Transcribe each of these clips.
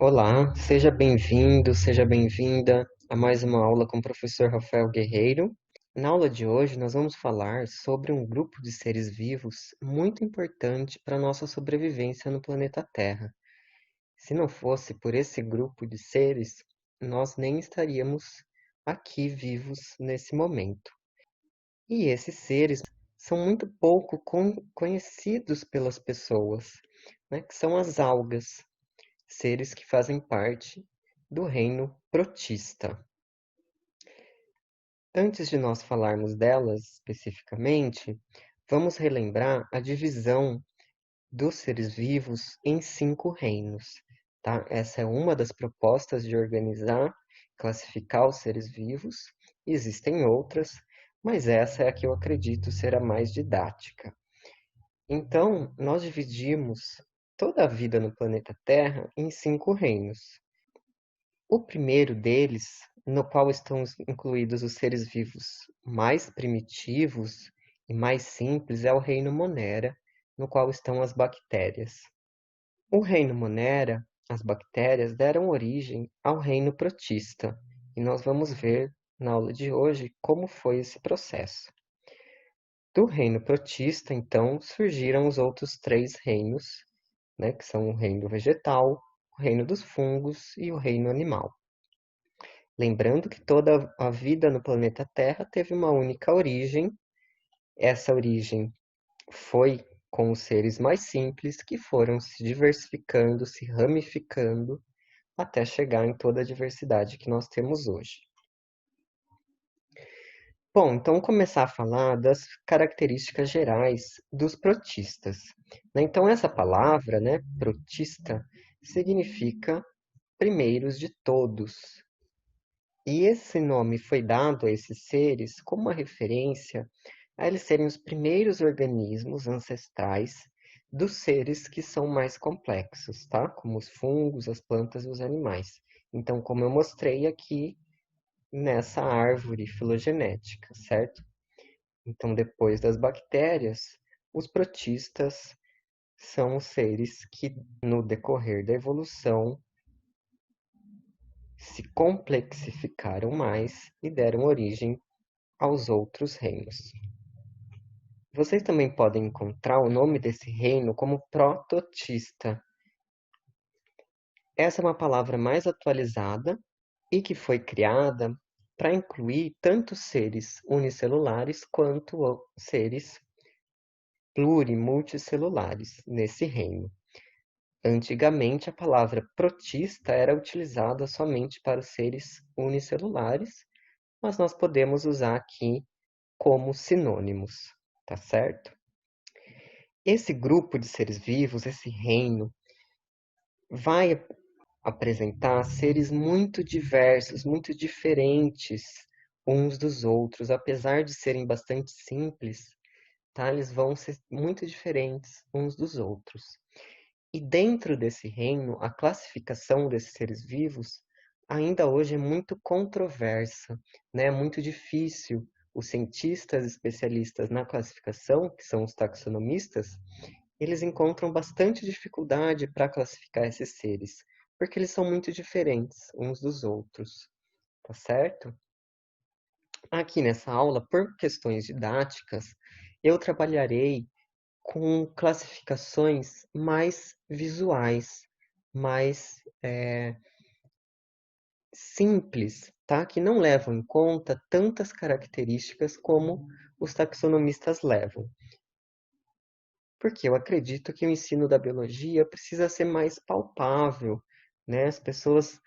Olá, seja bem-vindo, seja bem-vinda a mais uma aula com o professor Rafael Guerreiro. Na aula de hoje, nós vamos falar sobre um grupo de seres vivos muito importante para a nossa sobrevivência no planeta Terra. Se não fosse por esse grupo de seres, nós nem estaríamos aqui vivos nesse momento. E esses seres são muito pouco conhecidos pelas pessoas, né, que são as algas, seres que fazem parte do reino protista. Antes de nós falarmos delas especificamente, vamos relembrar a divisão dos seres vivos em 5 reinos, tá? Essa é uma das propostas de organizar, classificar os seres vivos. Existem outras, mas essa é a que eu acredito ser a mais didática. Então, nós dividimos toda a vida no planeta Terra em 5 reinos. O primeiro deles, no qual estão incluídos os seres vivos mais primitivos e mais simples, é o reino Monera, no qual estão as bactérias. O reino Monera, as bactérias, deram origem ao reino protista, e nós vamos ver na aula de hoje como foi esse processo. Do reino protista, então, surgiram os outros 3 reinos, né, que são o reino vegetal, o reino dos fungos e o reino animal. Lembrando que toda a vida no planeta Terra teve uma única origem. Essa origem foi com os seres mais simples que foram se diversificando, se ramificando, até chegar em toda a diversidade que nós temos hoje. Bom, então começar a falar das características gerais dos protistas. Então essa palavra, né, protista, significa primeiros de todos. E esse nome foi dado a esses seres como uma referência a eles serem os primeiros organismos ancestrais dos seres que são mais complexos, tá? Como os fungos, as plantas e os animais. Então, como eu mostrei aqui nessa árvore filogenética, certo? Então, depois das bactérias, os protistas são os seres que, no decorrer da evolução, se complexificaram mais e deram origem aos outros reinos. Vocês também podem encontrar o nome desse reino como prototista. Essa é uma palavra mais atualizada e que foi criada para incluir tanto seres unicelulares quanto seres plurimulticelulares nesse reino. Antigamente, a palavra protista era utilizada somente para os seres unicelulares, mas nós podemos usar aqui como sinônimos, tá certo? Esse grupo de seres vivos, esse reino, vai apresentar seres muito diversos, muito diferentes uns dos outros, apesar de serem bastante simples, tá? Eles vão ser muito diferentes uns dos outros. E dentro desse reino, a classificação desses seres vivos ainda hoje é muito controversa, né? É muito difícil. Os cientistas especialistas na classificação, que são os taxonomistas, eles encontram bastante dificuldade para classificar esses seres, porque eles são muito diferentes uns dos outros, tá certo? Aqui nessa aula, por questões didáticas, eu trabalharei com classificações mais visuais, mais simples, tá? Que não levam em conta tantas características como os taxonomistas levam. Porque eu acredito que o ensino da biologia precisa ser mais palpável, né? As pessoas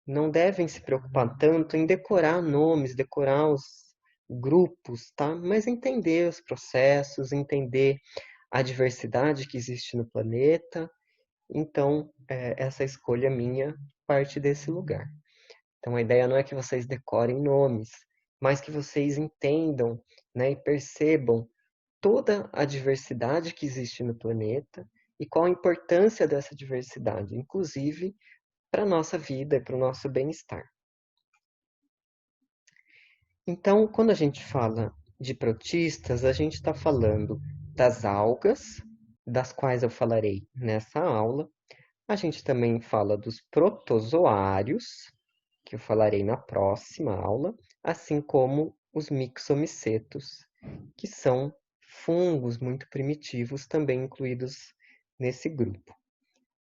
não devem se preocupar tanto em decorar nomes, decorar os grupos, tá? Mas entender os processos, entender a diversidade que existe no planeta. Então, essa escolha minha parte desse lugar. Então, a ideia não é que vocês decorem nomes, mas que vocês entendam, né, e percebam toda a diversidade que existe no planeta e qual a importância dessa diversidade, inclusive para a nossa vida e para o nosso bem-estar. Então, quando a gente fala de protistas, a gente está falando das algas, das quais eu falarei nessa aula, A gente também fala dos protozoários, que eu falarei na próxima aula, assim como os mixomicetos, que são fungos muito primitivos, também incluídos nesse grupo.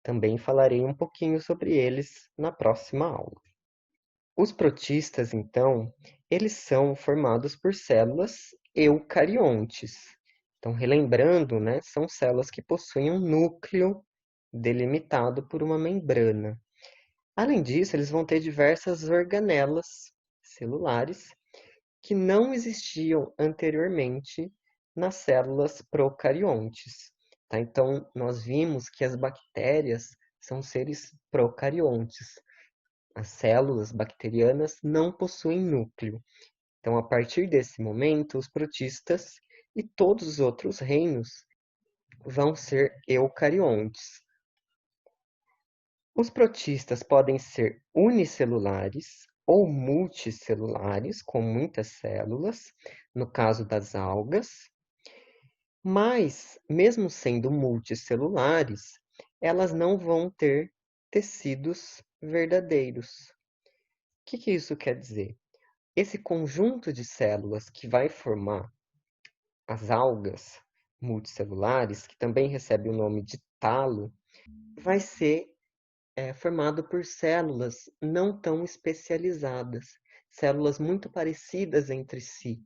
Também falarei um pouquinho sobre eles na próxima aula. Os protistas, então, eles são formados por células eucariontes. Então, relembrando, né, são células que possuem um núcleo delimitado por uma membrana. Além disso, eles vão ter diversas organelas celulares que não existiam anteriormente nas células procariontes. Tá? Então, nós vimos que as bactérias são seres procariontes. As células bacterianas não possuem núcleo. Então, a partir desse momento, os protistas e todos os outros reinos vão ser eucariontes. Os protistas podem ser unicelulares ou multicelulares, com muitas células, no caso das algas, mas, mesmo sendo multicelulares, elas não vão ter tecidos verdadeiros. O que isso quer dizer? Esse conjunto de células que vai formar as algas multicelulares, que também recebe o nome de talo, vai ser formado por células não tão especializadas, células muito parecidas entre si.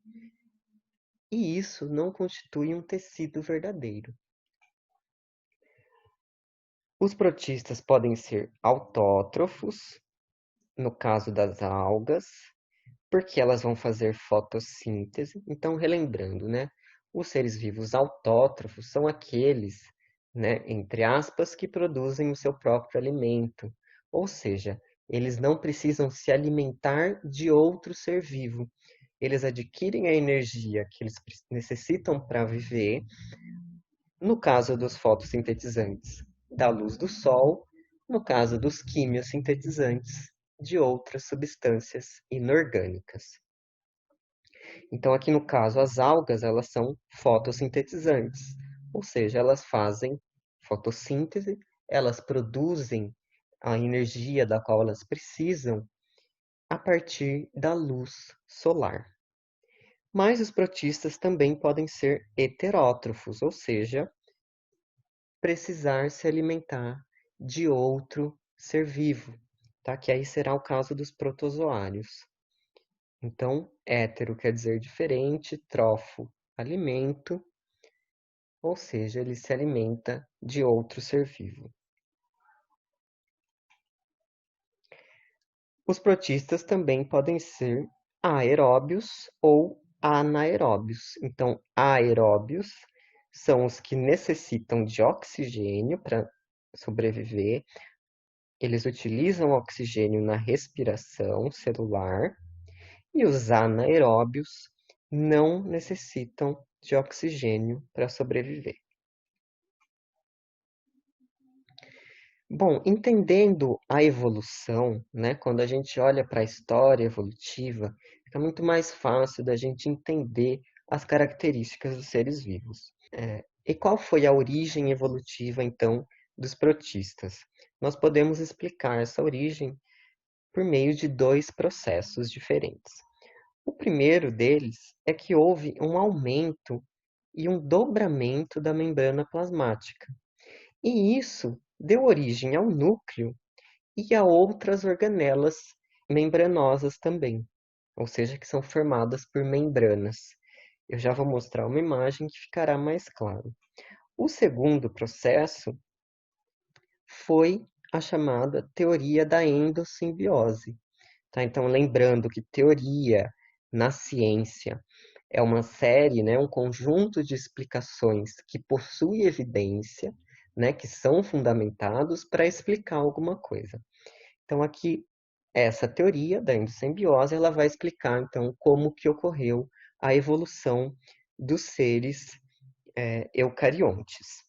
E isso não constitui um tecido verdadeiro. Os protistas podem ser autótrofos, no caso das algas, porque elas vão fazer fotossíntese. Então, relembrando, né? Os seres vivos autótrofos são aqueles, né, entre aspas, que produzem o seu próprio alimento. Ou seja, eles não precisam se alimentar de outro ser vivo. Eles adquirem a energia que eles necessitam para viver, no caso dos fotossintetizantes, da luz do sol, no caso dos quimiosintetizantes, de outras substâncias inorgânicas. Então, aqui no caso, as algas, elas são fotossintetizantes, ou seja, elas fazem fotossíntese, elas produzem a energia da qual elas precisam a partir da luz solar. Mas os protistas também podem ser heterótrofos, ou seja, precisar se alimentar de outro ser vivo, tá? Que aí será o caso dos protozoários. Então, hétero quer dizer diferente, trófo, alimento, ou seja, ele se alimenta de outro ser vivo. Os protistas também podem ser aeróbios ou anaeróbios. Então, aeróbios são os que necessitam de oxigênio para sobreviver. Eles utilizam oxigênio na respiração celular. E os anaeróbios não necessitam de oxigênio para sobreviver. Bom, entendendo a evolução, né, quando a gente olha para a história evolutiva, fica muito mais fácil da gente entender as características dos seres vivos. E qual foi a origem evolutiva, então, dos protistas? Nós podemos explicar essa origem por meio de dois processos diferentes. O primeiro deles é que houve um aumento e um dobramento da membrana plasmática. E isso deu origem ao núcleo e a outras organelas membranosas também, ou seja, que são formadas por membranas. Eu já vou mostrar uma imagem que ficará mais claro. O segundo processo foi a chamada teoria da endossimbiose. Tá? Então, lembrando que teoria na ciência é uma série, né, um conjunto de explicações que possui evidência, né, que são fundamentados para explicar alguma coisa. Então, aqui, essa teoria da endossimbiose, ela vai explicar, então, como que ocorreu a evolução dos seres eucariontes.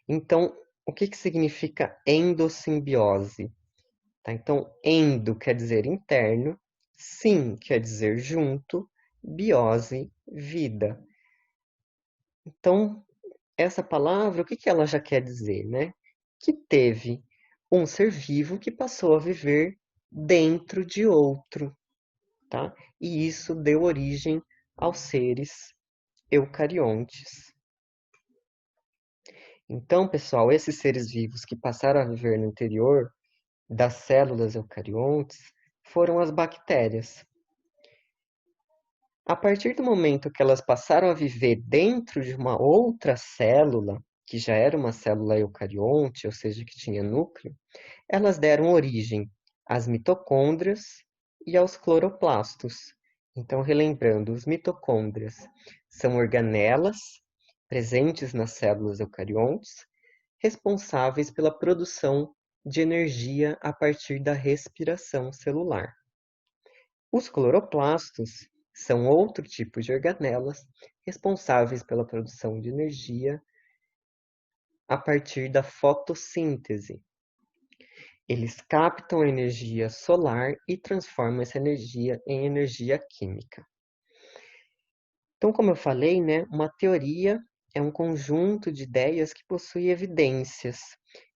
Então, o que significa endossimbiose? Tá? Então, endo quer dizer interno, sim quer dizer junto, biose, vida. Então, essa palavra, o que ela já quer dizer, né? que teve um ser vivo que passou a viver dentro de outro, tá? E isso deu origem aos seres eucariontes. Então, pessoal, esses seres vivos que passaram a viver no interior das células eucariontes foram as bactérias. A partir do momento que elas passaram a viver dentro de uma outra célula, que já era uma célula eucarionte, ou seja, que tinha núcleo, elas deram origem às mitocôndrias e aos cloroplastos. Então, relembrando, os mitocôndrias são organelas presentes nas células eucariontes, responsáveis pela produção de energia a partir da respiração celular. Os cloroplastos são outro tipo de organelas responsáveis pela produção de energia a partir da fotossíntese. Eles captam a energia solar e transformam essa energia em energia química. Então, como eu falei, né, uma teoria é um conjunto de ideias que possui evidências.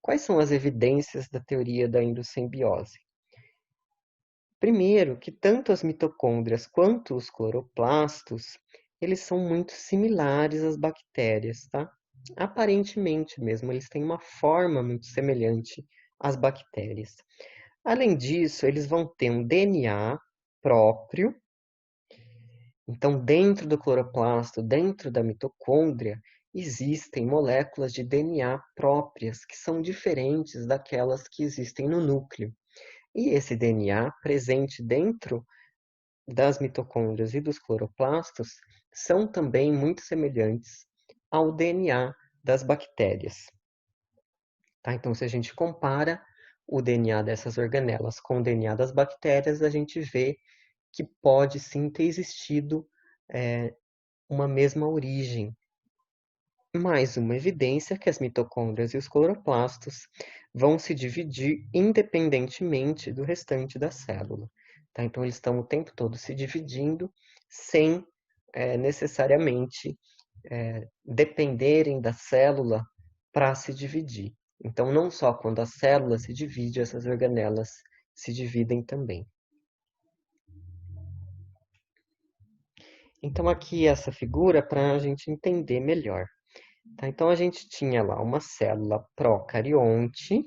Quais são as evidências da teoria da endossimbiose? Primeiro, que tanto as mitocôndrias quanto os cloroplastos, eles são muito similares às bactérias, tá? Aparentemente mesmo, eles têm uma forma muito semelhante às bactérias. Além disso, eles vão ter um DNA próprio. Então, dentro do cloroplasto, dentro da mitocôndria, existem moléculas de DNA próprias, que são diferentes daquelas que existem no núcleo. E esse DNA presente dentro das mitocôndrias e dos cloroplastos são também muito semelhantes ao DNA das bactérias. Tá? Então, se a gente compara o DNA dessas organelas com o DNA das bactérias, a gente vê que pode sim ter existido uma mesma origem. Mais uma evidência que as mitocôndrias e os cloroplastos vão se dividir independentemente do restante da célula. Tá? Então, eles estão o tempo todo se dividindo sem necessariamente dependerem da célula para se dividir. Então, não só quando a célula se divide, essas organelas se dividem também. Então, aqui essa figura para a gente entender melhor. Tá? Então, a gente tinha lá uma célula procarionte,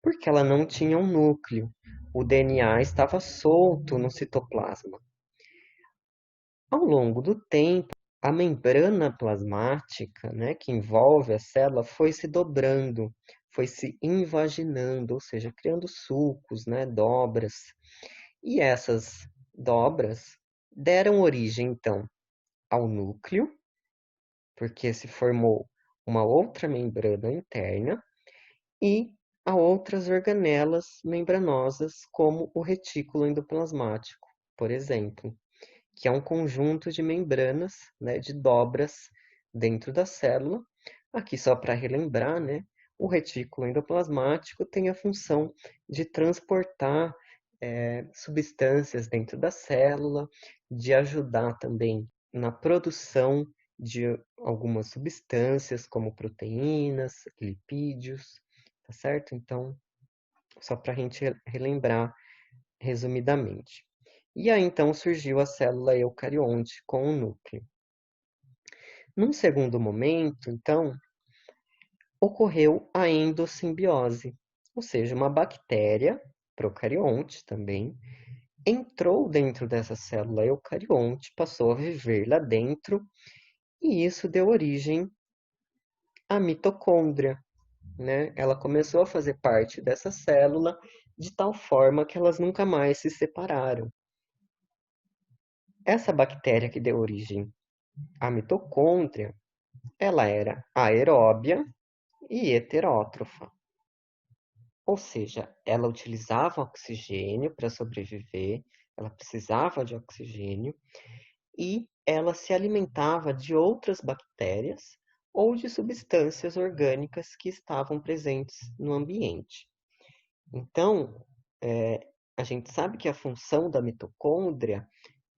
porque ela não tinha um núcleo. O DNA estava solto no citoplasma. Ao longo do tempo, a membrana plasmática, né, que envolve a célula, foi se dobrando, foi se invaginando, ou seja, criando sulcos, né, dobras. E essas dobras deram origem, então, ao núcleo, porque se formou uma outra membrana interna, e a outras organelas membranosas, como o retículo endoplasmático, por exemplo, que é um conjunto de membranas, né, de dobras dentro da célula. Aqui, só para relembrar, né, o retículo endoplasmático tem a função de transportar substâncias dentro da célula, de ajudar também na produção de algumas substâncias, como proteínas, lipídios, tá certo? Então, só para a gente relembrar resumidamente. E aí, então, surgiu a célula eucarionte com o núcleo. Num segundo momento, então, ocorreu a endossimbiose, ou seja, uma bactéria, procarionte também, entrou dentro dessa célula eucarionte, passou a viver lá dentro, e isso deu origem à mitocôndria, né? Ela começou a fazer parte dessa célula de tal forma que elas nunca mais se separaram. Essa bactéria que deu origem à mitocôndria, ela era aeróbia e heterótrofa. Ou seja, ela utilizava oxigênio para sobreviver, ela precisava de oxigênio e ela se alimentava de outras bactérias ou de substâncias orgânicas que estavam presentes no ambiente. Então, a gente sabe que a função da mitocôndria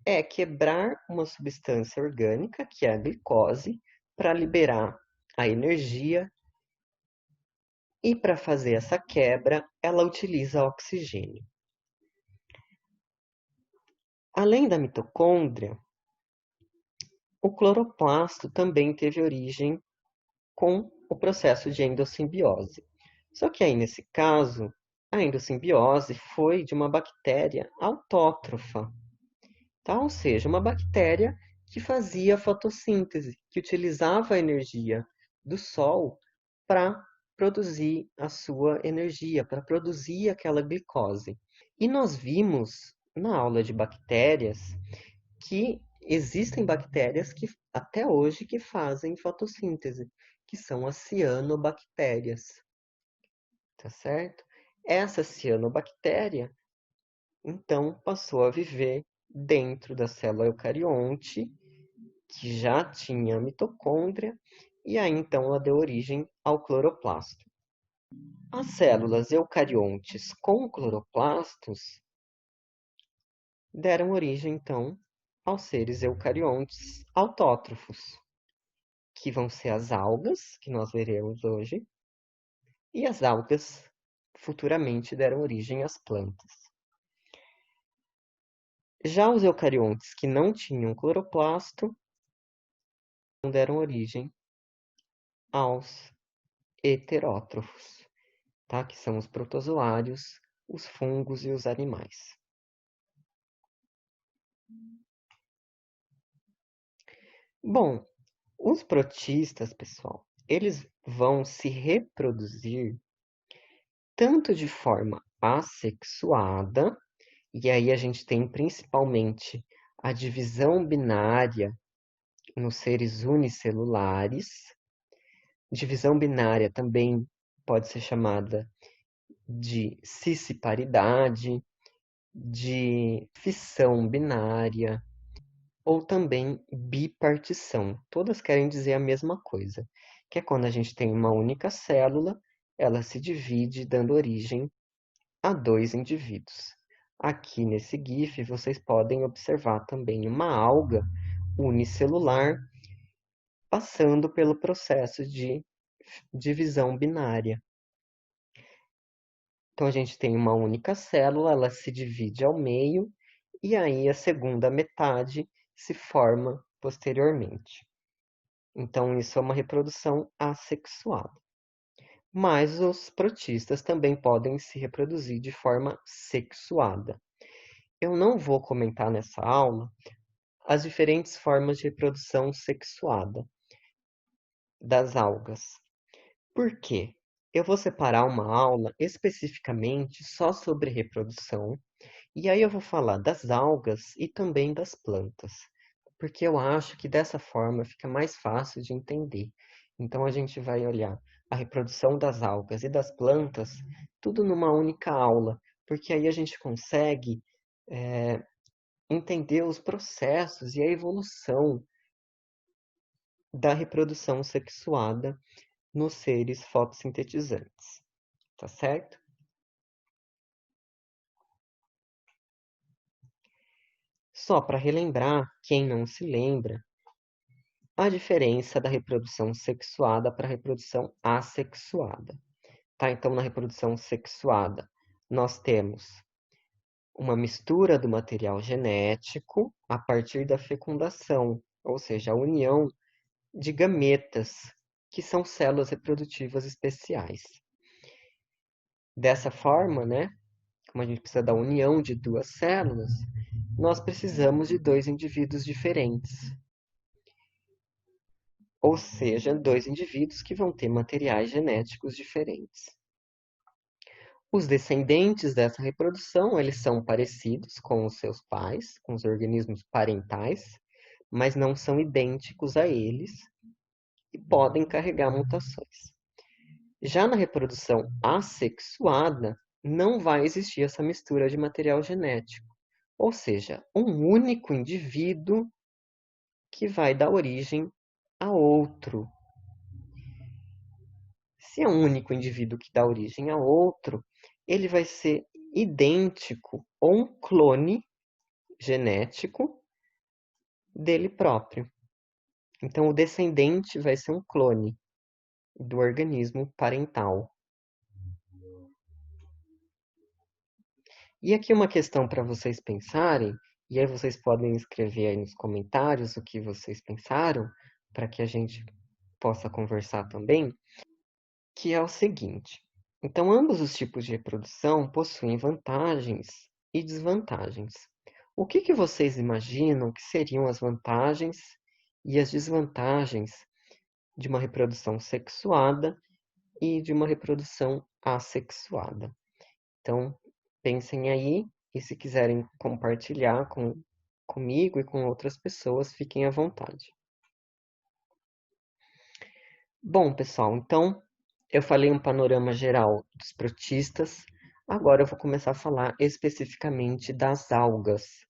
é quebrar uma substância orgânica, que é a glicose, para liberar a energia E para fazer essa quebra, ela utiliza oxigênio. Além da mitocôndria, o cloroplasto também teve origem com o processo de endossimbiose. Só que aí, nesse caso, a endossimbiose foi de uma bactéria autótrofa, tá? Ou seja, uma bactéria que fazia fotossíntese, que utilizava a energia do sol para produzir a sua energia, para produzir aquela glicose. E nós vimos na aula de bactérias que existem bactérias que até hoje que fazem fotossíntese, que são as cianobactérias, tá certo? Essa cianobactéria, então, passou a viver dentro da célula eucarionte, que já tinha mitocôndria, e aí então ela deu origem ao cloroplasto. As células eucariontes com cloroplastos deram origem, então, aos seres eucariontes autótrofos, que vão ser as algas, que nós veremos hoje, e as algas futuramente deram origem às plantas. Já os eucariontes que não tinham cloroplasto deram origem aos heterótrofos, tá? Que são os protozoários, os fungos e os animais. Bom, os protistas, pessoal, eles vão se reproduzir tanto de forma assexuada, e aí a gente tem principalmente a divisão binária nos seres unicelulares. Divisão binária também pode ser chamada de cisparidade, de fissão binária ou também bipartição. Todas querem dizer a mesma coisa, que é quando a gente tem uma única célula, ela se divide dando origem a dois indivíduos. Aqui nesse GIF vocês podem observar também uma alga unicelular passando pelo processo de divisão binária. Então, a gente tem uma única célula, ela se divide ao meio, e aí a segunda metade se forma posteriormente. Então, isso é uma reprodução assexuada. Mas os protistas também podem se reproduzir de forma sexuada. Eu não vou comentar nessa aula as diferentes formas de reprodução sexuada das algas. Por quê? Eu vou separar uma aula especificamente só sobre reprodução, e aí eu vou falar das algas e também das plantas, porque eu acho que dessa forma fica mais fácil de entender. Então a gente vai olhar a reprodução das algas e das plantas tudo numa única aula, porque aí a gente consegue entender os processos e a evolução da reprodução sexuada nos seres fotossintetizantes, tá certo? Só para relembrar, quem não se lembra, a diferença da reprodução sexuada para a reprodução assexuada. Tá? Então, na reprodução sexuada, nós temos uma mistura do material genético a partir da fecundação, ou seja, a união de gametas, que são células reprodutivas especiais. Dessa forma, né, como a gente precisa da união de duas células, nós precisamos de dois indivíduos diferentes. Ou seja, dois indivíduos que vão ter materiais genéticos diferentes. Os descendentes dessa reprodução, eles são parecidos com os seus pais, com os organismos parentais, mas não são idênticos a eles e podem carregar mutações. Já na reprodução assexuada, não vai existir essa mistura de material genético, ou seja, um único indivíduo que vai dar origem a outro. Se é um único indivíduo que dá origem a outro, ele vai ser idêntico ou um clone genético dele próprio. Então, o descendente vai ser um clone do organismo parental. E aqui uma questão para vocês pensarem, e aí vocês podem escrever aí nos comentários o que vocês pensaram, para que a gente possa conversar também, que é o seguinte. Então, ambos os tipos de reprodução possuem vantagens e desvantagens. O que vocês imaginam que seriam as vantagens e as desvantagens de uma reprodução sexuada e de uma reprodução assexuada? Então, pensem aí e se quiserem compartilhar comigo e com outras pessoas, fiquem à vontade. Bom, pessoal, então eu falei um panorama geral dos protistas, agora eu vou começar a falar especificamente das algas.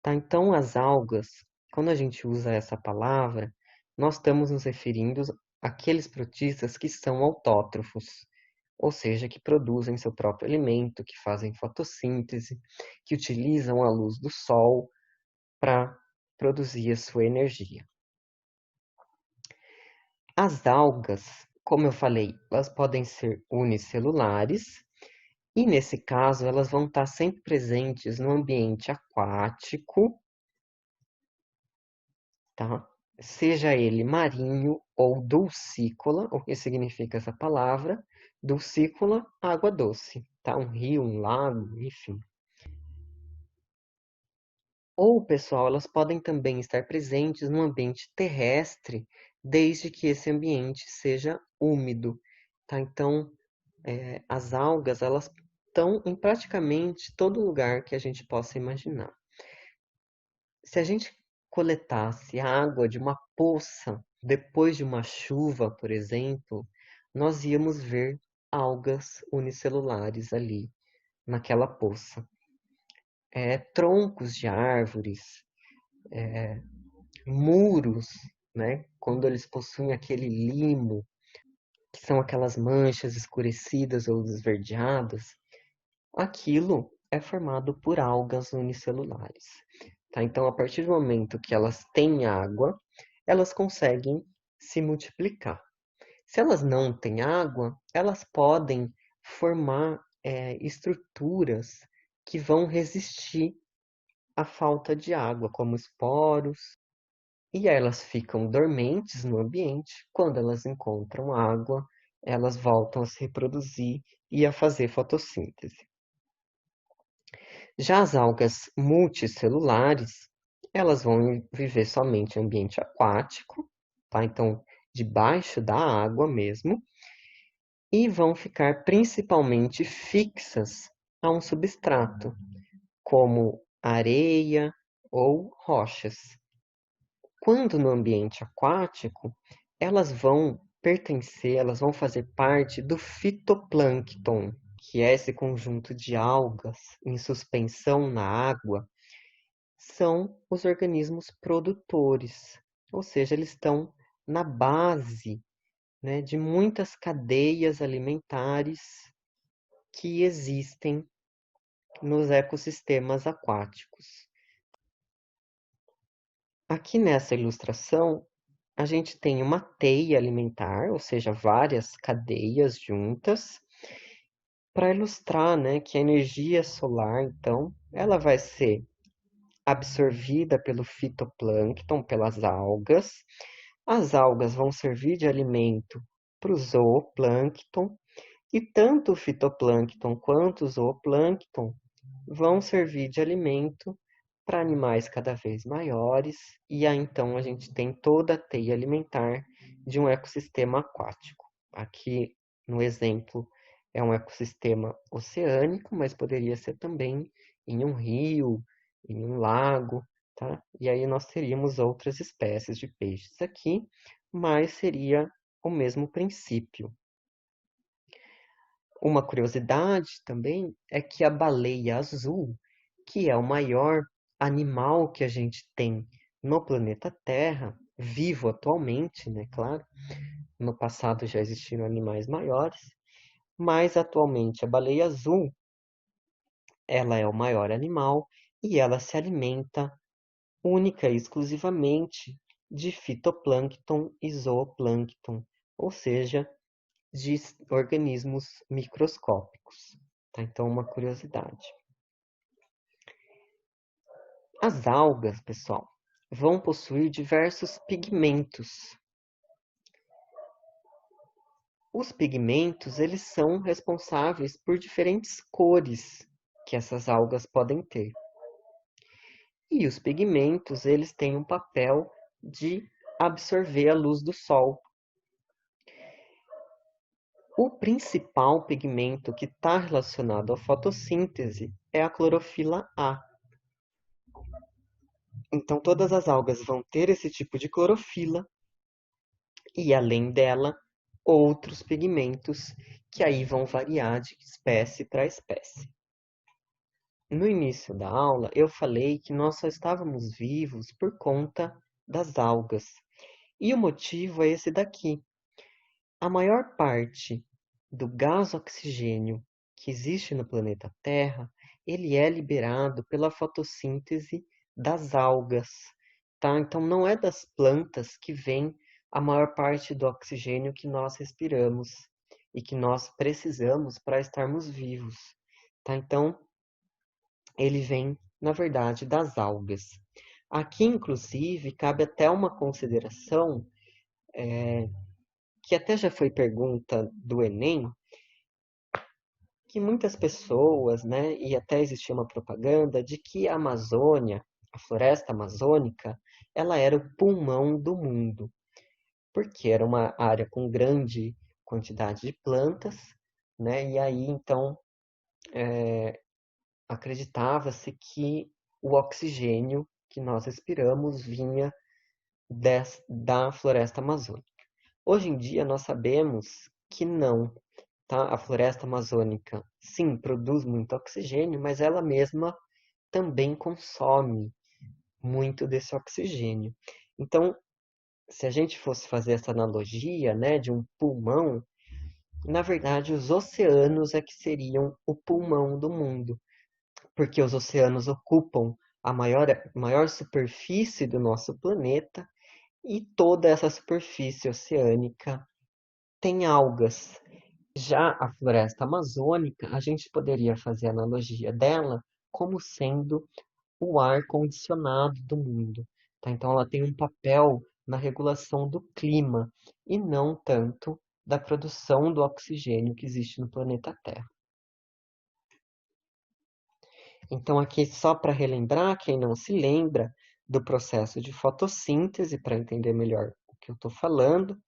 Tá? Então, as algas, quando a gente usa essa palavra, nós estamos nos referindo àqueles protistas que são autótrofos, ou seja, que produzem seu próprio alimento, que fazem fotossíntese, que utilizam a luz do sol para produzir a sua energia. As algas, como eu falei, elas podem ser unicelulares, e nesse caso elas vão estar sempre presentes no ambiente aquático, tá? Seja ele marinho ou dulcícola, o que significa essa palavra? Dulcícola, água doce, tá? Um rio, um lago, enfim. Ou, pessoal, elas podem também estar presentes no ambiente terrestre, desde que esse ambiente seja úmido, tá? Então, as algas, elas estão em praticamente todo lugar que a gente possa imaginar. Se a gente coletasse a água de uma poça depois de uma chuva, por exemplo, nós íamos ver algas unicelulares ali naquela poça. Troncos de árvores, muros, né? Quando eles possuem aquele limo, que são aquelas manchas escurecidas ou esverdeadas, aquilo é formado por algas unicelulares. Tá? Então, a partir do momento que elas têm água, elas conseguem se multiplicar. Se elas não têm água, elas podem formar estruturas que vão resistir à falta de água, como esporos, e aí elas ficam dormentes no ambiente. Quando elas encontram água, elas voltam a se reproduzir e a fazer fotossíntese. Já as algas multicelulares, elas vão viver somente em ambiente aquático, tá? Então, debaixo da água mesmo, e vão ficar principalmente fixas a um substrato, como areia ou rochas. Quando no ambiente aquático, elas vão pertencer, elas vão fazer parte do fitoplâncton, que é esse conjunto de algas em suspensão na água, são os organismos produtores, ou seja, eles estão na base, né, de muitas cadeias alimentares que existem nos ecossistemas aquáticos. Aqui nessa ilustração, a gente tem uma teia alimentar, ou seja, várias cadeias juntas, para ilustrar, né, que a energia solar, então, ela vai ser absorvida pelo fitoplâncton, pelas algas. As algas vão servir de alimento para o zooplâncton, e tanto o fitoplâncton quanto o zooplâncton vão servir de alimento para animais cada vez maiores, e aí então a gente tem toda a teia alimentar de um ecossistema aquático. Aqui no exemplo é um ecossistema oceânico, mas poderia ser também em um rio, em um lago, tá? E aí nós teríamos outras espécies de peixes aqui, mas seria o mesmo princípio. Uma curiosidade também é que a baleia azul, que é o maior animal que a gente tem no planeta Terra, vivo atualmente, né? Claro, no passado já existiram animais maiores, mas atualmente a baleia azul, ela é o maior animal e ela se alimenta única e exclusivamente de fitoplâncton e zooplâncton, ou seja, de organismos microscópicos. Tá? Então, uma curiosidade. As algas, pessoal, vão possuir diversos pigmentos. Os pigmentos, eles são responsáveis por diferentes cores que essas algas podem ter. E os pigmentos, eles têm um papel de absorver a luz do sol. O principal pigmento que está relacionado à fotossíntese é a clorofila A. Então, todas as algas vão ter esse tipo de clorofila e, além dela, outros pigmentos que aí vão variar de espécie para espécie. No início da aula, eu falei que nós só estávamos vivos por conta das algas. E o motivo é esse daqui. A maior parte do gás oxigênio que existe no planeta Terra, ele é liberado pela fotossíntese das algas, tá? Então não é das plantas que vem a maior parte do oxigênio que nós respiramos e que nós precisamos para estarmos vivos, tá? Então ele vem, na verdade, das algas. Aqui, inclusive, cabe até uma consideração que até já foi pergunta do Enem, que muitas pessoas, né, e até existia uma propaganda de que a Amazônia, a floresta amazônica, ela era o pulmão do mundo, porque era uma área com grande quantidade de plantas, né, e aí então acreditava-se que o oxigênio que nós respiramos vinha da floresta amazônica. Hoje em dia nós sabemos que não, tá? A floresta amazônica, sim, produz muito oxigênio, mas ela mesma também consome muito desse oxigênio. Então, se a gente fosse fazer essa analogia, né, de um pulmão, na verdade, os oceanos é que seriam o pulmão do mundo, porque os oceanos ocupam a maior superfície do nosso planeta e toda essa superfície oceânica tem algas. Já a floresta amazônica, a gente poderia fazer a analogia dela como sendo o ar condicionado do mundo, tá? Então ela tem um papel na regulação do clima e não tanto da produção do oxigênio que existe no planeta Terra. Então aqui só para relembrar, quem não se lembra do processo de fotossíntese, para entender melhor o que eu estou falando,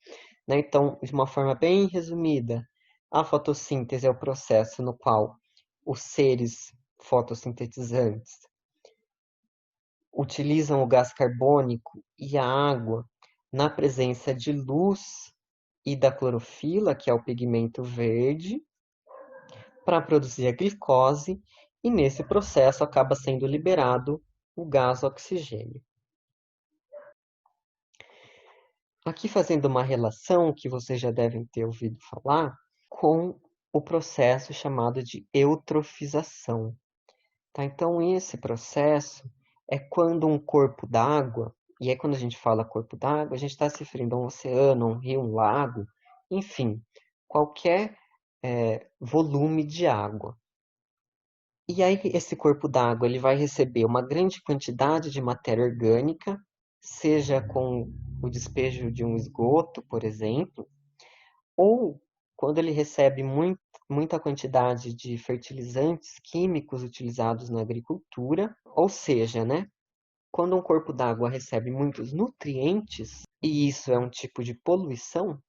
né? Então, de uma forma bem resumida, a fotossíntese é o processo no qual os seres fotossintetizantes utilizam o gás carbônico e a água na presença de luz e da clorofila, que é o pigmento verde, para produzir a glicose, e nesse processo acaba sendo liberado o gás oxigênio. Aqui fazendo uma relação que vocês já devem ter ouvido falar com o processo chamado de eutrofização. Tá? Então, esse processo é quando um corpo d'água, e aí quando a gente fala corpo d'água, a gente está se referindo a um oceano, um rio, um lago, enfim, qualquer volume de água. E aí esse corpo d'água ele vai receber uma grande quantidade de matéria orgânica, seja com o despejo de um esgoto, por exemplo, ou quando ele recebe muita quantidade de fertilizantes químicos utilizados na agricultura, ou seja, né, quando um corpo d'água recebe muitos nutrientes, e isso é um tipo de poluição,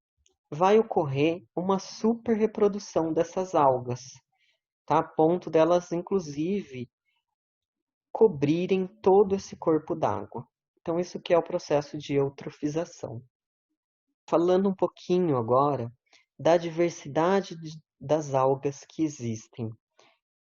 vai ocorrer uma superreprodução dessas algas, tá? A ponto delas, inclusive, cobrirem todo esse corpo d'água. Então, isso que é o processo de eutrofização. Falando um pouquinho agora da diversidade das algas que existem.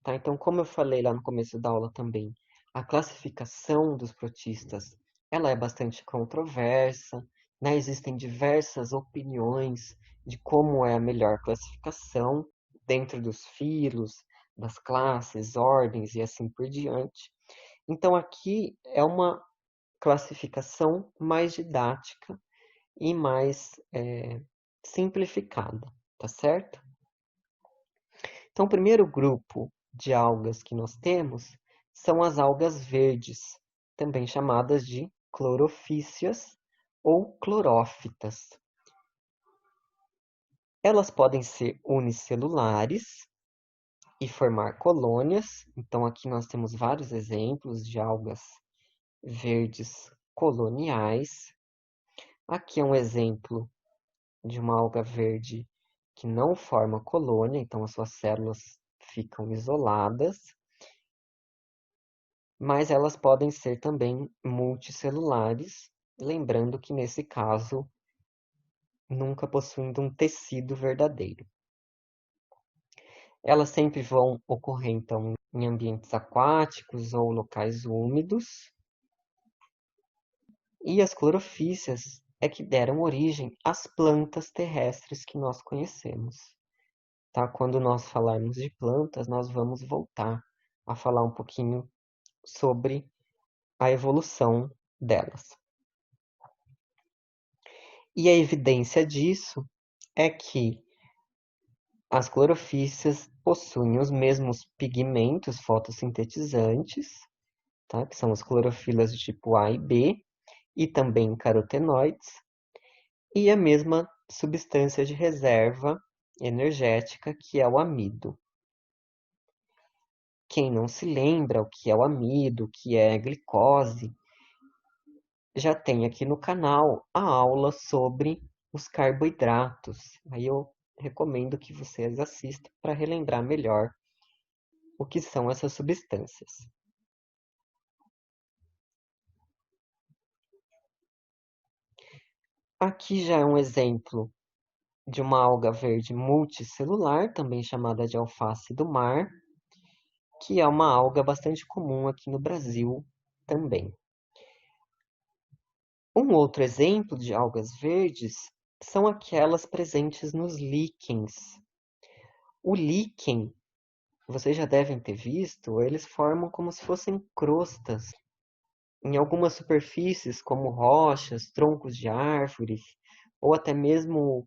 Tá? Então, como eu falei lá no começo da aula também, a classificação dos protistas ela é bastante controversa, né? Existem diversas opiniões de como é a melhor classificação dentro dos filos, das classes, ordens e assim por diante. Então, aqui é uma classificação mais didática e mais simplificada, tá certo? Então, o primeiro grupo de algas que nós temos são as algas verdes. também chamadas de clorofícias ou clorófitas. Elas podem ser unicelulares e formar colônias. Então, aqui nós temos vários exemplos de algas verdes coloniais. Aqui é um exemplo de uma alga verde que não forma colônia, então as suas células ficam isoladas, mas elas podem ser também multicelulares, lembrando que nesse caso nunca possuindo um tecido verdadeiro. Elas sempre vão ocorrer, então, em ambientes aquáticos ou locais úmidos. E as clorofícias é que deram origem às plantas terrestres que nós conhecemos. Tá? Quando nós falarmos de plantas, nós vamos voltar a falar um pouquinho sobre a evolução delas. E a evidência disso é que as clorofícias possuem os mesmos pigmentos fotossintetizantes, tá? Que são as clorofilas de tipo A e B, e também carotenoides, e a mesma substância de reserva energética, que é o amido. Quem não se lembra o que é o amido, o que é glicose, já tem aqui no canal a aula sobre os carboidratos. Aí eu recomendo que vocês assistam para relembrar melhor o que são essas substâncias. Aqui já é um exemplo de uma alga verde multicelular, também chamada de alface do mar, que é uma alga bastante comum aqui no Brasil também. Um outro exemplo de algas verdes são aquelas presentes nos líquens. O líquen, vocês já devem ter visto, eles formam como se fossem crostas em algumas superfícies, como rochas, troncos de árvores, ou até mesmo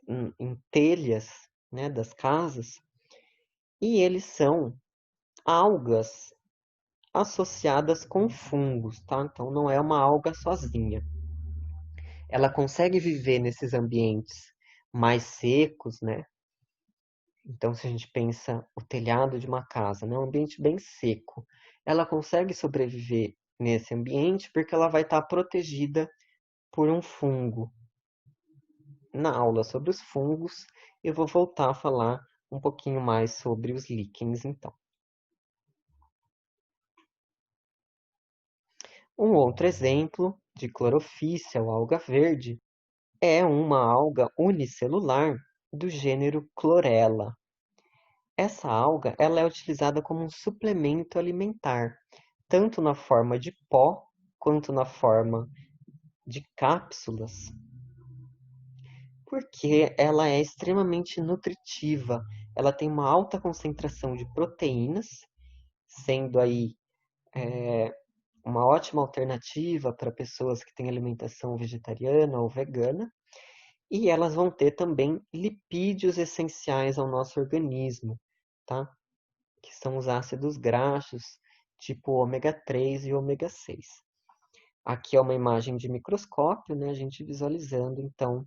em telhas, né, das casas. E eles são algas associadas com fungos, tá? Então não é uma alga sozinha. Ela consegue viver nesses ambientes mais secos, né? Então, se a gente pensa o telhado de uma casa, né? Um ambiente bem seco, ela consegue sobreviver nesse ambiente porque ela vai estar protegida por um fungo. Na aula sobre os fungos, eu vou voltar a falar um pouquinho mais sobre os líquens, então. Um outro exemplo de clorofícia ou alga verde é uma alga unicelular do gênero Chlorella. Essa alga ela é utilizada como um suplemento alimentar, tanto na forma de pó quanto na forma de cápsulas, porque ela é extremamente nutritiva. Ela tem uma alta concentração de proteínas, sendo aí uma ótima alternativa para pessoas que têm alimentação vegetariana ou vegana. E elas vão ter também lipídios essenciais ao nosso organismo, tá? Que são os ácidos graxos, tipo ômega 3 e ômega 6. Aqui é uma imagem de microscópio, né? A gente visualizando, então,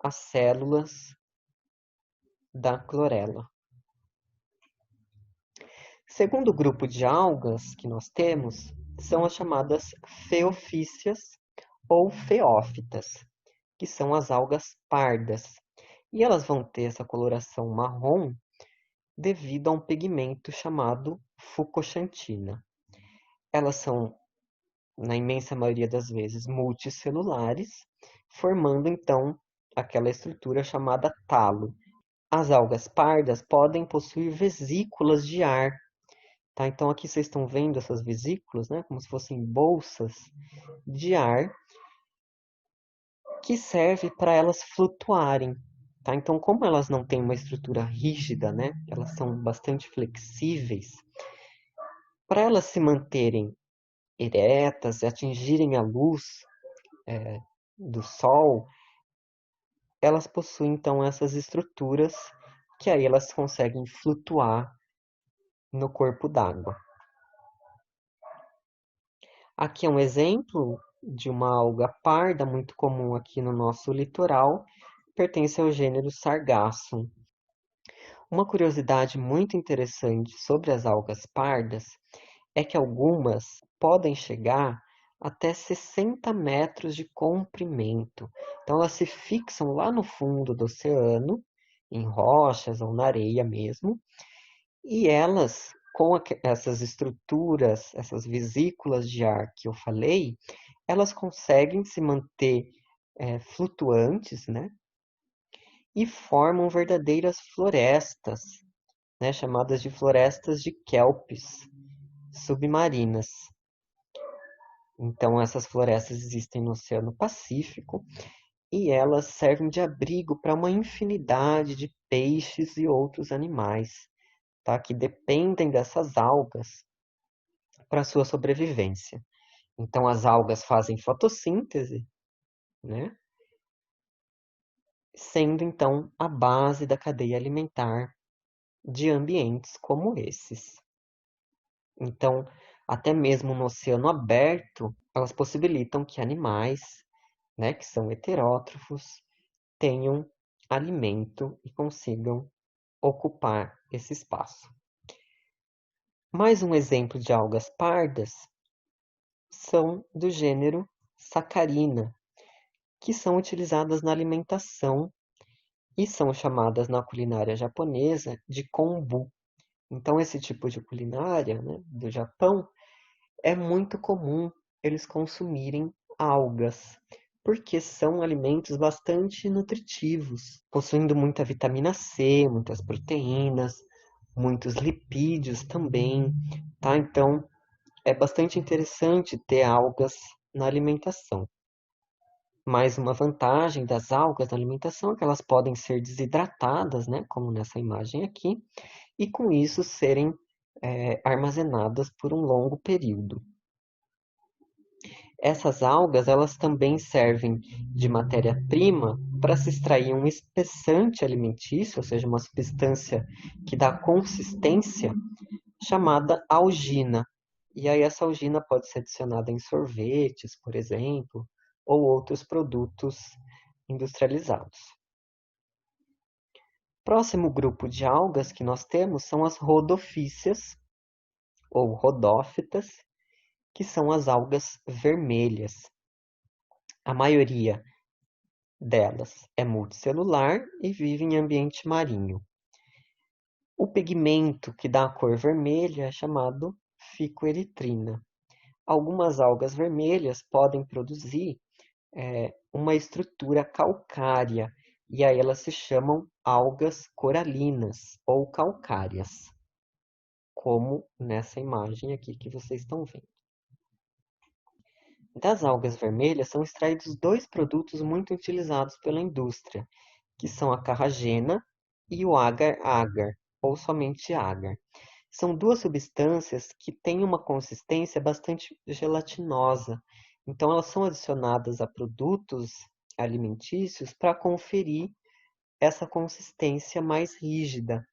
as células da clorela. Segundo grupo de algas que nós temos, são as chamadas feofícias ou feófitas, que são as algas pardas. E elas vão ter essa coloração marrom devido a um pigmento chamado fucoxantina. Elas são, na imensa maioria das vezes, multicelulares, formando então aquela estrutura chamada talo. As algas pardas podem possuir vesículas de ar. Tá? Então aqui vocês estão vendo essas vesículas, né? Como se fossem bolsas de ar que serve para elas flutuarem. Tá? Então, como elas não têm uma estrutura rígida, né? Elas são bastante flexíveis, para elas se manterem eretas e atingirem a luz do sol, elas possuem então essas estruturas que aí elas conseguem flutuar no corpo d'água. Aqui é um exemplo de uma alga parda, muito comum aqui no nosso litoral, pertence ao gênero Sargassum. Uma curiosidade muito interessante sobre as algas pardas é que algumas podem chegar até 60 metros de comprimento. Então, elas se fixam lá no fundo do oceano, em rochas ou na areia mesmo, e elas, com essas estruturas, essas vesículas de ar que eu falei, elas conseguem se manter flutuantes, né? E formam verdadeiras florestas, né? Chamadas de florestas de kelpis submarinas. Então, essas florestas existem no Oceano Pacífico e elas servem de abrigo para uma infinidade de peixes e outros animais, tá? Que dependem dessas algas para sua sobrevivência. Então, as algas fazem fotossíntese, né? Sendo então a base da cadeia alimentar de ambientes como esses. Então, até mesmo no oceano aberto, elas possibilitam que animais, né, que são heterótrofos, tenham alimento e consigam ocupar esse espaço. Mais um exemplo de algas pardas são do gênero Saccharina, que são utilizadas na alimentação e são chamadas na culinária japonesa de kombu. Então, esse tipo de culinária, né, do Japão é muito comum eles consumirem algas, porque são alimentos bastante nutritivos, possuindo muita vitamina C, muitas proteínas, muitos lipídios também, tá? Então, é bastante interessante ter algas na alimentação. Mais uma vantagem das algas na alimentação é que elas podem ser desidratadas, né, como nessa imagem aqui, e com isso serem armazenadas por um longo período. Essas algas, elas também servem de matéria-prima para se extrair um espessante alimentício, ou seja, uma substância que dá consistência, chamada algina. E aí essa algina pode ser adicionada em sorvetes, por exemplo, ou outros produtos industrializados. Próximo grupo de algas que nós temos são as rodopícias, ou rodófitas, que são as algas vermelhas. A maioria delas é multicelular e vive em ambiente marinho. O pigmento que dá a cor vermelha é chamado ficoeritrina. Algumas algas vermelhas podem produzir uma estrutura calcária, e aí elas se chamam algas coralinas ou calcárias, como nessa imagem aqui que vocês estão vendo. Das algas vermelhas são extraídos dois produtos muito utilizados pela indústria, que são a carragena e o agar-agar, ou somente agar. São duas substâncias que têm uma consistência bastante gelatinosa, então elas são adicionadas a produtos alimentícios para conferir essa consistência mais rígida.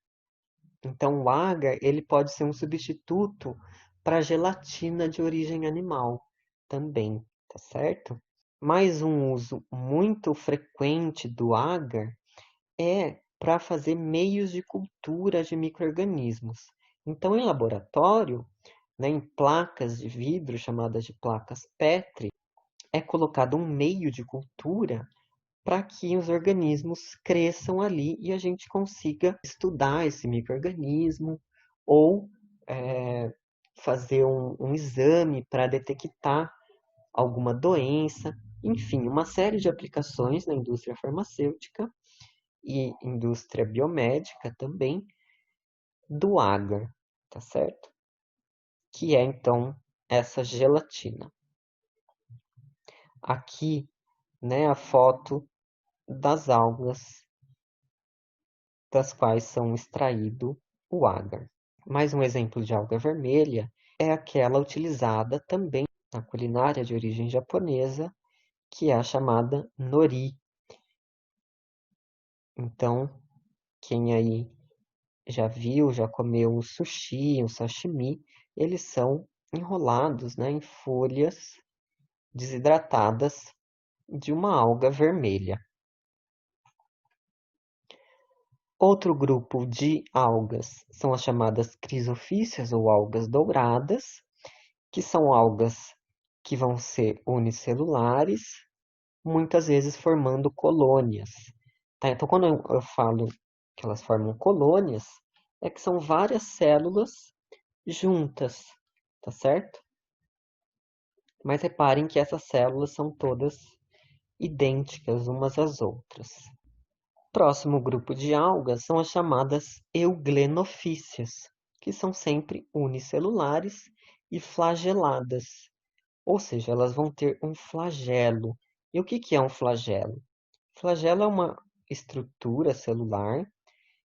Então o agar ele pode ser um substituto para a gelatina de origem animal também, tá certo? Mais um uso muito frequente do agar é para fazer meios de cultura de micro-organismos. Então, em laboratório, né, em placas de vidro chamadas de placas Petri, é colocado um meio de cultura para que os organismos cresçam ali e a gente consiga estudar esse micro-organismo ou fazer um exame para detectar alguma doença, enfim, uma série de aplicações na indústria farmacêutica e indústria biomédica também do agar, tá certo? Que é então essa gelatina. Aqui, né, a foto das algas das quais são extraído o agar. Mais um exemplo de alga vermelha é aquela utilizada também na culinária de origem japonesa, que é a chamada nori. Então, quem aí já viu, já comeu o sushi, o sashimi, eles são enrolados, né, em folhas desidratadas de uma alga vermelha. Outro grupo de algas são as chamadas crisofícias ou algas douradas, que são algas que vão ser unicelulares, muitas vezes formando colônias. Tá? Então, quando eu falo que elas formam colônias, é que são várias células juntas, tá certo? Mas reparem que essas células são todas idênticas umas às outras. Próximo grupo de algas são as chamadas euglenofícias, que são sempre unicelulares e flageladas, ou seja, elas vão ter um flagelo. E o que é um flagelo? Flagelo é uma estrutura celular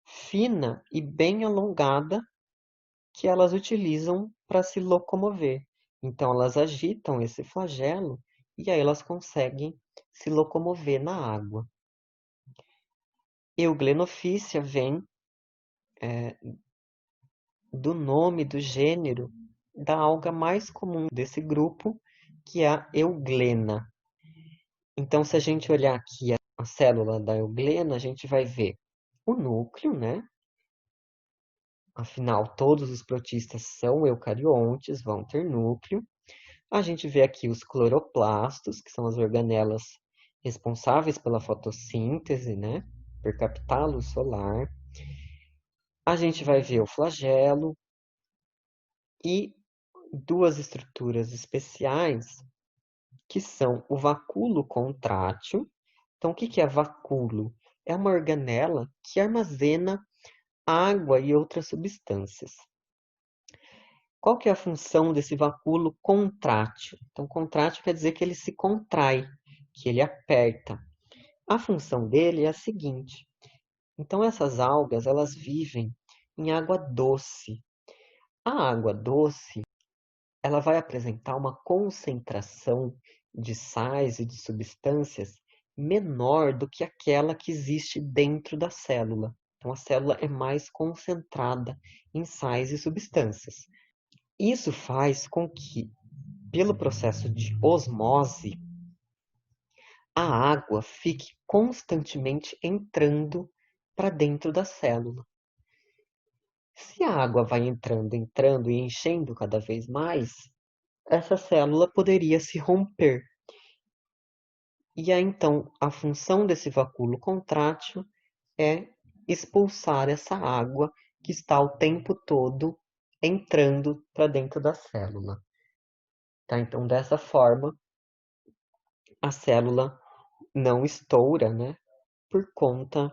fina e bem alongada que elas utilizam para se locomover. Então, elas agitam esse flagelo e aí elas conseguem se locomover na água. Euglenofícia vem do nome do gênero da alga mais comum desse grupo, que é a euglena. Então, se a gente olhar aqui a célula da euglena, a gente vai ver o núcleo, né? Afinal, todos os protistas são eucariontes, vão ter núcleo. A gente vê aqui os cloroplastos, que são as organelas responsáveis pela fotossíntese, né? Por captar a luz solar. A gente vai ver o flagelo e duas estruturas especiais, que são o vacúolo contrátil. Então, o que é vacúolo? É uma organela que armazena água e outras substâncias. Qual que é a função desse vacúolo contrátil? Então, contrátil quer dizer que ele se contrai, que ele aperta. A função dele é a seguinte. Então, essas algas, elas vivem em água doce. A água doce, ela vai apresentar uma concentração de sais e de substâncias menor do que aquela que existe dentro da célula. Então, a célula é mais concentrada em sais e substâncias. Isso faz com que, pelo processo de osmose, a água fique constantemente entrando para dentro da célula. Se a água vai entrando, entrando e enchendo cada vez mais, essa célula poderia se romper. E aí, então, a função desse vacúolo contrátil é expulsar essa água que está o tempo todo entrando para dentro da célula. Tá? Então, dessa forma, a célula não estoura, né, por conta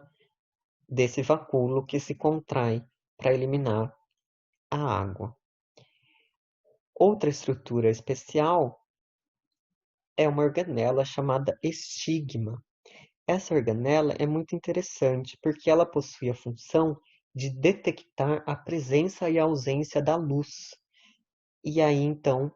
desse vacúolo que se contrai para eliminar a água. Outra estrutura especial é uma organela chamada estigma. Essa organela é muito interessante porque ela possui a função de detectar a presença e a ausência da luz. E aí, então,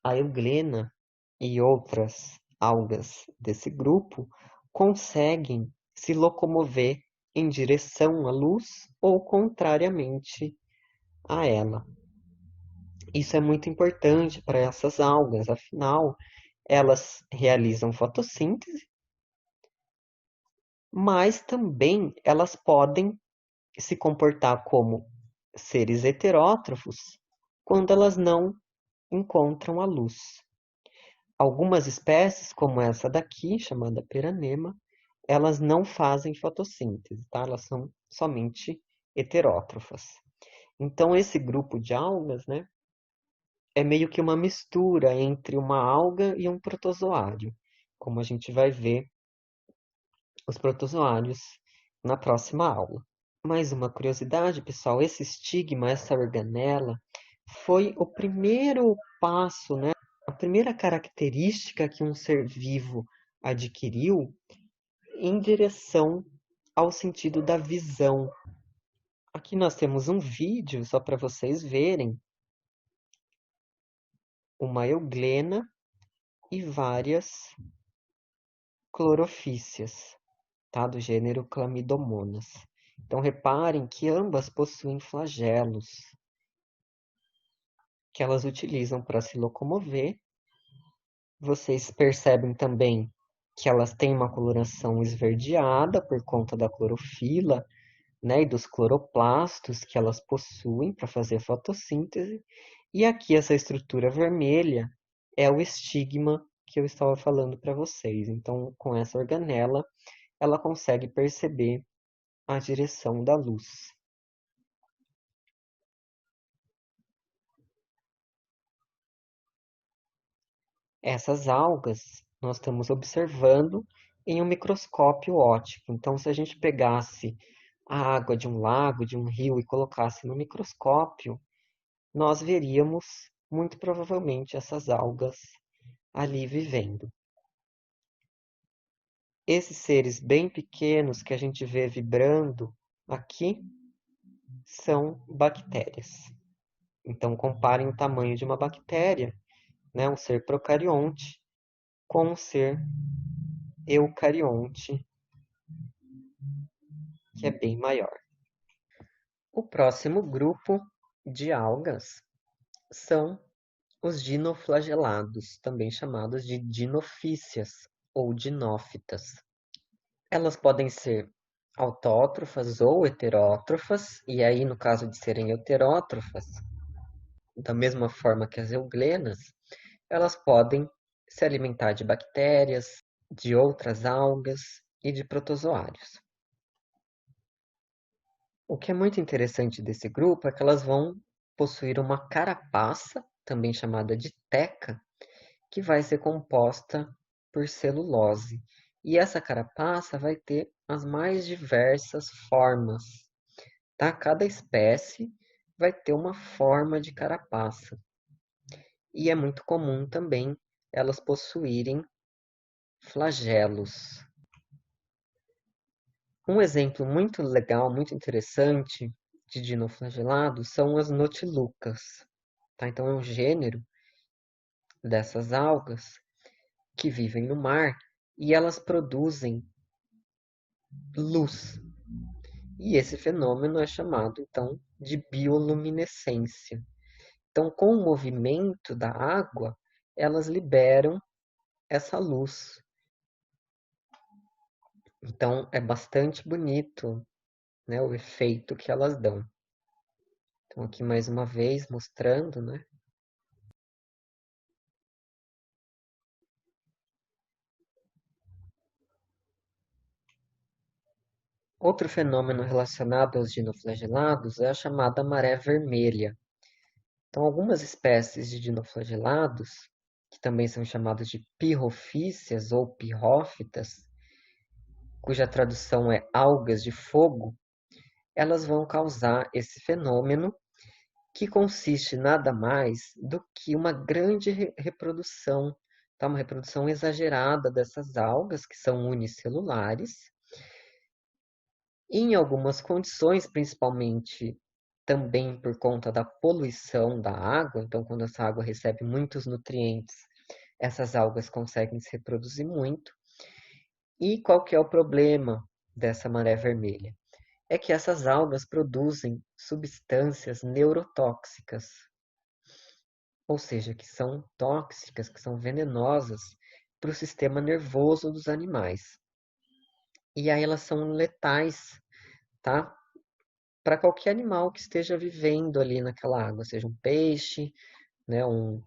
a euglena e outras algas desse grupo conseguem se locomover em direção à luz ou contrariamente a ela. Isso é muito importante para essas algas, afinal, elas realizam fotossíntese, mas também elas podem se comportar como seres heterótrofos quando elas não encontram a luz. Algumas espécies, como essa daqui, chamada peranema, elas não fazem fotossíntese, tá? Elas são somente heterótrofas. Então, esse grupo de algas, né, é meio que uma mistura entre uma alga e um protozoário, como a gente vai ver os protozoários na próxima aula. Mais uma curiosidade, pessoal, esse estigma, essa organela, foi o primeiro passo, né, a primeira característica que um ser vivo adquiriu em direção ao sentido da visão. Aqui nós temos um vídeo, só para vocês verem, uma euglena e várias clorofícias, tá? Do gênero Chlamydomonas. Então reparem que ambas possuem flagelos. que elas utilizam para se locomover. Vocês percebem também que elas têm uma coloração esverdeada por conta da clorofila, né, e dos cloroplastos que elas possuem para fazer fotossíntese. E aqui essa estrutura vermelha é o estigma que eu estava falando para vocês. Então, com essa organela, ela consegue perceber a direção da luz. Essas algas nós estamos observando em um microscópio óptico. Então, se a gente pegasse a água de um lago, de um rio e colocasse no microscópio, nós veríamos muito provavelmente essas algas ali vivendo. Esses seres bem pequenos que a gente vê vibrando aqui são bactérias. Então, comparem o tamanho de uma bactéria, né, um ser procarionte, com um ser eucarionte, que é bem maior. O próximo grupo de algas são os dinoflagelados, também chamados de dinofícias ou dinófitas. Elas podem ser autótrofas ou heterótrofas, e aí, no caso de serem heterótrofas, da mesma forma que as euglenas, elas podem se alimentar de bactérias, de outras algas e de protozoários. O que é muito interessante desse grupo é que elas vão possuir uma carapaça, também chamada de teca, que vai ser composta por celulose. E essa carapaça vai ter as mais diversas formas, tá? Cada espécie vai ter uma forma de carapaça. E é muito comum também elas possuírem flagelos. Um exemplo muito legal, muito interessante de dinoflagelados são as notilucas, tá? Então é um gênero dessas algas que vivem no mar e elas produzem luz. E esse fenômeno é chamado, então, de bioluminescência. Então, com o movimento da água, elas liberam essa luz. Então, é bastante bonito, né, o efeito que elas dão. Então, aqui mais uma vez mostrando, né? Outro fenômeno relacionado aos dinoflagelados é a chamada maré vermelha. Então, algumas espécies de dinoflagelados, que também são chamadas de pirrofícias ou pirrófitas, cuja tradução é algas de fogo, elas vão causar esse fenômeno que consiste nada mais do que uma grande reprodução, tá? Uma reprodução exagerada dessas algas, que são unicelulares, e em algumas condições, principalmente também por conta da poluição da água, então quando essa água recebe muitos nutrientes, essas algas conseguem se reproduzir muito. E qual que é o problema dessa maré vermelha? É que essas algas produzem substâncias neurotóxicas, ou seja, que são tóxicas, que são venenosas para o sistema nervoso dos animais. E aí elas são letais, tá? Para qualquer animal que esteja vivendo ali naquela água, seja um peixe, né, um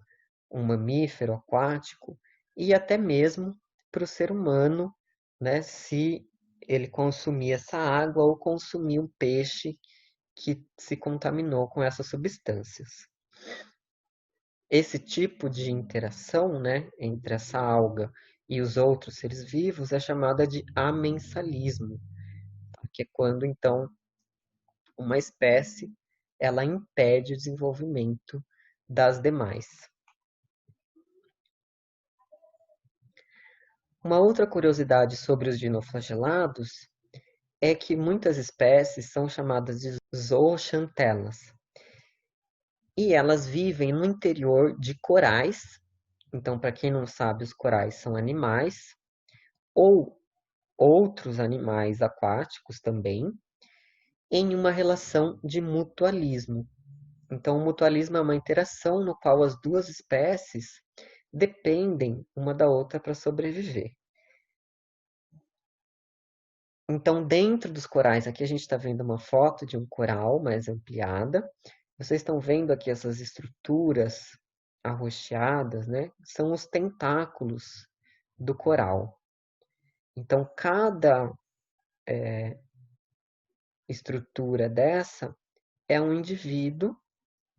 mamífero aquático, e até mesmo para o ser humano, né, se ele consumir essa água ou consumir um peixe que se contaminou com essas substâncias. Esse tipo de interação, né, entre essa alga e os outros seres vivos é chamada de amensalismo, que é quando então uma espécie ela impede o desenvolvimento das demais. Uma outra curiosidade sobre os dinoflagelados é que muitas espécies são chamadas de zooxantelas. E elas vivem no interior de corais. Então, para quem não sabe, os corais são animais ou outros animais aquáticos também, em uma relação de mutualismo. Então, o mutualismo é uma interação no qual as duas espécies dependem uma da outra para sobreviver. Então, dentro dos corais, aqui a gente está vendo uma foto de um coral mais ampliada. Vocês estão vendo aqui essas estruturas arroxeadas, né? São os tentáculos do coral. Então, cada estrutura dessa é um indivíduo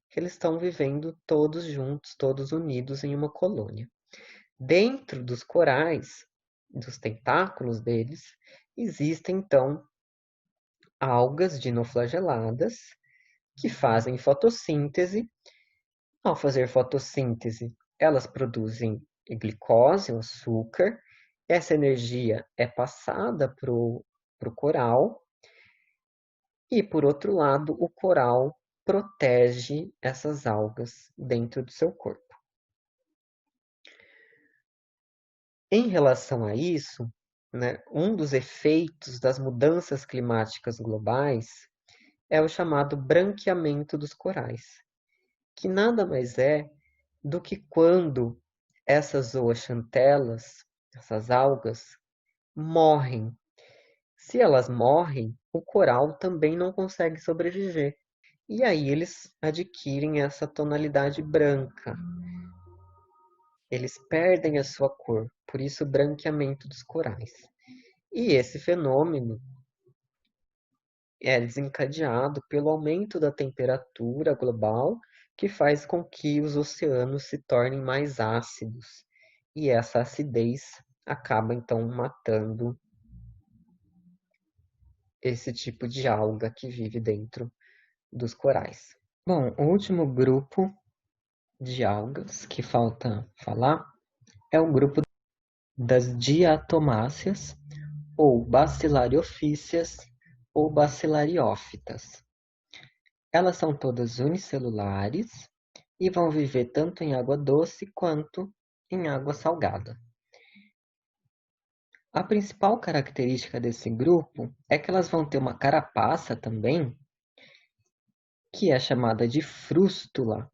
que eles estão vivendo todos juntos, todos unidos em uma colônia. Dentro dos corais, dos tentáculos deles, existem então algas dinoflageladas que fazem fotossíntese. Ao fazer fotossíntese, elas produzem glicose, o açúcar. Essa energia é passada para o coral e, por outro lado, o coral protege essas algas dentro do seu corpo. Em relação a isso, né, um dos efeitos das mudanças climáticas globais é o chamado branqueamento dos corais, que nada mais é do que quando essas zooxantelas, essas algas, morrem. Se elas morrem, o coral também não consegue sobreviver. E aí eles adquirem essa tonalidade branca. Eles perdem a sua cor, por isso o branqueamento dos corais. E esse fenômeno é desencadeado pelo aumento da temperatura global, que faz com que os oceanos se tornem mais ácidos. E essa acidez acaba então matando esse tipo de alga que vive dentro dos corais. Bom, o último grupo de algas que falta falar é o grupo das diatomáceas, ou bacilariofíceas, ou bacilariófitas. Elas são todas unicelulares e vão viver tanto em água doce quanto em água salgada. A principal característica desse grupo é que elas vão ter uma carapaça também, que é chamada de frústula,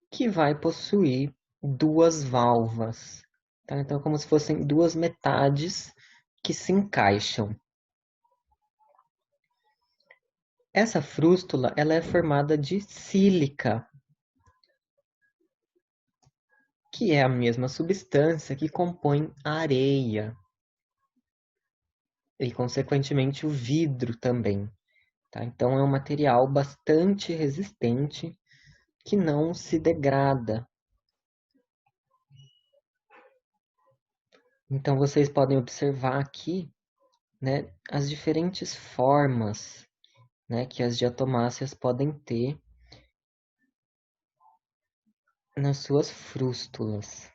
que vai possuir duas valvas. Tá? Então, é como se fossem duas metades que se encaixam. Essa frústula ela é formada de sílica, que é a mesma substância que compõe a areia e, consequentemente, o vidro também. Tá? Então, é um material bastante resistente que não se degrada. Então, vocês podem observar aqui, né, as diferentes formas, né, que as diatomáceas podem ter nas suas frústulas.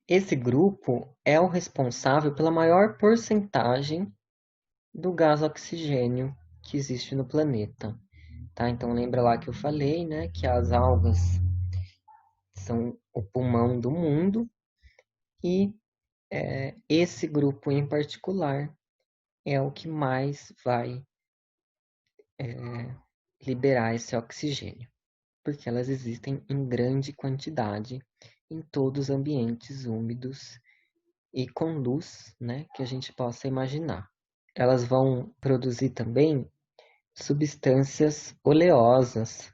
Esse grupo é o responsável pela maior porcentagem do gás oxigênio que existe no planeta. Tá? Então lembra lá que eu falei, né, que as algas são o pulmão do mundo e esse grupo em particular é o que mais vai liberar esse oxigênio, porque elas existem em grande quantidade em todos os ambientes úmidos e com luz, né, que a gente possa imaginar. Elas vão produzir também substâncias oleosas,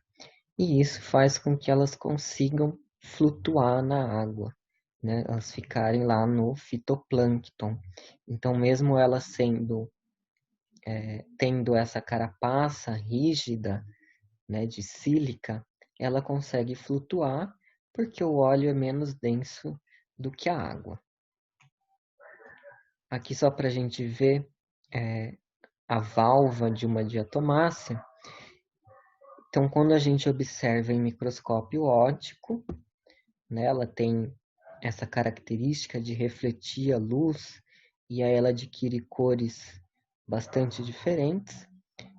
e isso faz com que elas consigam flutuar na água, né? Elas ficarem lá no fitoplâncton. Então, mesmo elas tendo essa carapaça rígida, né, de sílica, ela consegue flutuar porque o óleo é menos denso do que a água. Aqui só para a gente ver a valva de uma diatomácea. Então, quando a gente observa em microscópio óptico, né, ela tem essa característica de refletir a luz e aí ela adquire cores bastante diferentes.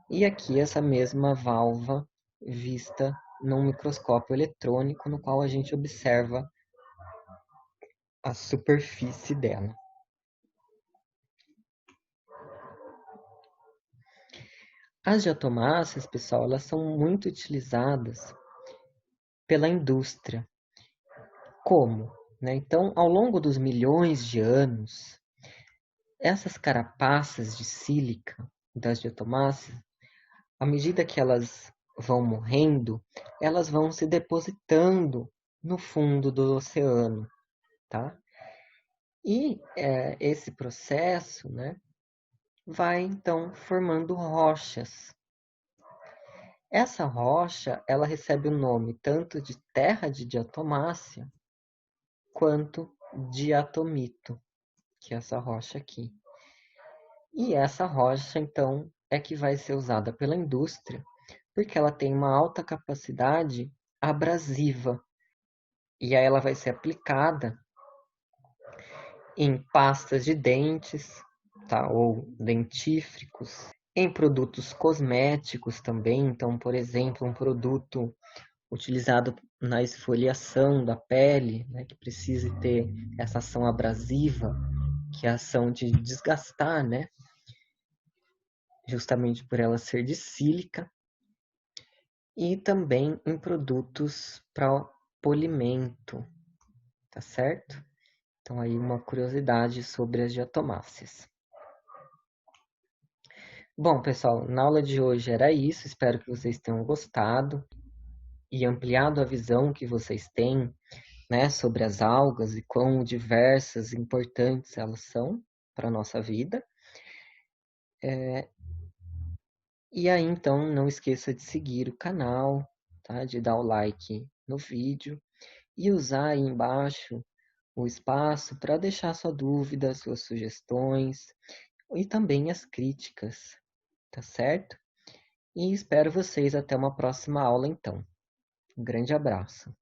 E aqui essa mesma valva vista num microscópio eletrônico, no qual a gente observa a superfície dela. As diatomáceas, pessoal, elas são muito utilizadas pela indústria. Como? Né? Então, ao longo dos milhões de anos, essas carapaças de sílica das diatomáceas, à medida que elas vão morrendo, elas vão se depositando no fundo do oceano, tá? E esse processo, né, vai então formando rochas. Essa rocha, ela recebe o nome tanto de terra de diatomácea quanto diatomito, que é essa rocha aqui. E essa rocha, então, é que vai ser usada pela indústria, porque ela tem uma alta capacidade abrasiva. E aí ela vai ser aplicada em pastas de dentes, tá? Ou dentífricos, em produtos cosméticos também. Então, por exemplo, um produto utilizado na esfoliação da pele, né, que precise ter essa ação abrasiva, que é a ação de desgastar, né? Justamente por ela ser de sílica, e também em produtos para polimento, tá certo? Então aí uma curiosidade sobre as diatomáceas. Bom, pessoal, na aula de hoje era isso, espero que vocês tenham gostado e ampliado a visão que vocês têm, né, sobre as algas e quão diversas e importantes elas são para a nossa vida. E aí, então, não esqueça de seguir o canal, tá? De dar o like no vídeo e usar aí embaixo o espaço para deixar sua dúvida, suas sugestões e também as críticas, tá certo? E espero vocês até uma próxima aula, então. Um grande abraço.